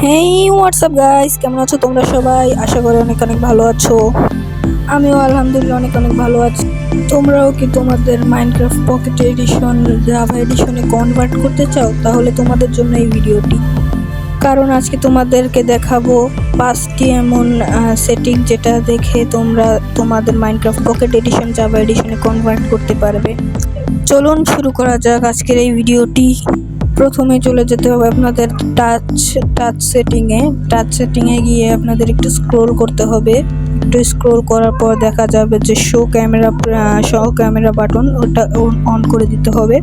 হেই WhatsApp guys, কেমন আছো তোমরা সবাই? আশা করি অনেক অনেক ভালো আছো। আমিও আলহামদুলিল্লাহ অনেক অনেক ভালো আছি। তোমরাও কি তোমাদের মাইনক্রাফট পকেট এডিশন জাভা এডিশনে কনভার্ট করতে চাও? তাহলে তোমাদের জন্য এই ভিডিওটি, কারণ আজকে তোমাদেরকে দেখাবো 5টি এমন সেটিং যেটা দেখে তোমরা তোমাদের মাইনক্রাফট পকেট এডিশন জাভা এডিশনে কনভার্ট করতে পারবে। চলুন শুরু করা যাক আজকের এই ভিডিওটি। প্রথমে চলে যেতে হবে আপনাদের টাচ সেটিংয়ে গিয়ে আপনাদের একটু স্ক্রোল করতে হবে। একটু স্ক্রোল করার পর দেখা যাবে যে শো ক্যামেরা বাটন, ওটা অন করে দিতে হবে।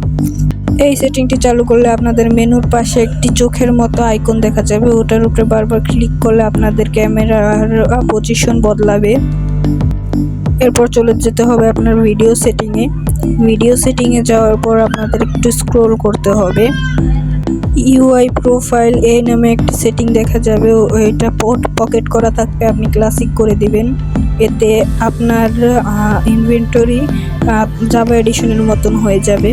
এই সেটিংটি চালু করলে আপনাদের মেনুর পাশে একটি চোখের মতো আইকন দেখা যাবে, ওটার উপরে বারবার ক্লিক করলে আপনাদের ক্যামেরার পজিশন বদলাবে। এরপর চলে যেতে হবে আপনার ভিডিও সেটিংয়ে যাওয়ার পর আপনাদের একটু স্ক্রোল করতে হবে। ইউআই প্রোফাইল এই নামে একটি সেটিং দেখা যাবে, এটা পকেট করা থাকবে, আপনি ক্লাসিক করে দিবেন। এতে আপনার ইনভেন্টরি জাভা এডিশনের মতন হয়ে যাবে।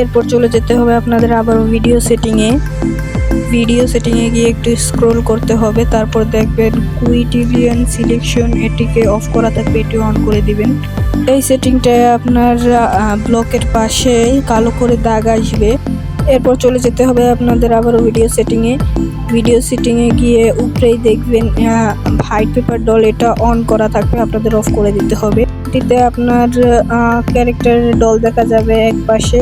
এরপর চলে যেতে হবে আপনাদের আবার ভিডিও সেটিংয়ে গিয়ে একটু স্ক্রোল করতে হবে। তারপর দেখবেন কুইটিলিয়ান সিলেকশন, এটিকে অফ করা থাকবে, এটি অন করে দিবেন। এই সেটিংটায় আপনার ব্লকের পাশে কালো করে দাগ আসবে। এরপর চলে যেতে হবে আপনাদের আবার ভিডিও সেটিংয়ে গিয়ে উপরেই দেখবেন হাইড পেপার ডল, এটা অন করা থাকবে, আপনাদের অফ করে দিতে হবে। এটিতে আপনার ক্যারেক্টারের ডল দেখা যাবে এক পাশে।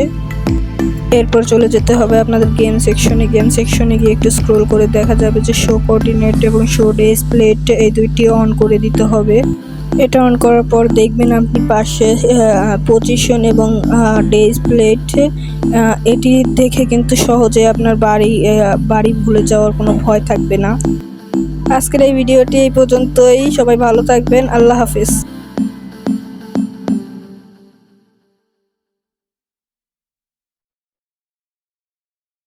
এরপর চলে যেতে হবে আপনাদের গেম সেকশনে গিয়ে একটু স্ক্রোল করে দেখা যাবে যে শো কোঅর্ডিনেট এবং শো ডিসপ্লেট, এই দুইটি অন করে দিতে হবে। এটা অন করার পর দেখবেন আপনি পাশে পজিশন এবং ডিসপ্লেট, এটি দেখে কিন্তু সহজে আপনার বাড়ি ভুলে যাওয়ার কোনো ভয় থাকবে না। আজকের এই ভিডিওটি এই পর্যন্তই। সবাই ভালো থাকবেন। আল্লাহ হাফেজ।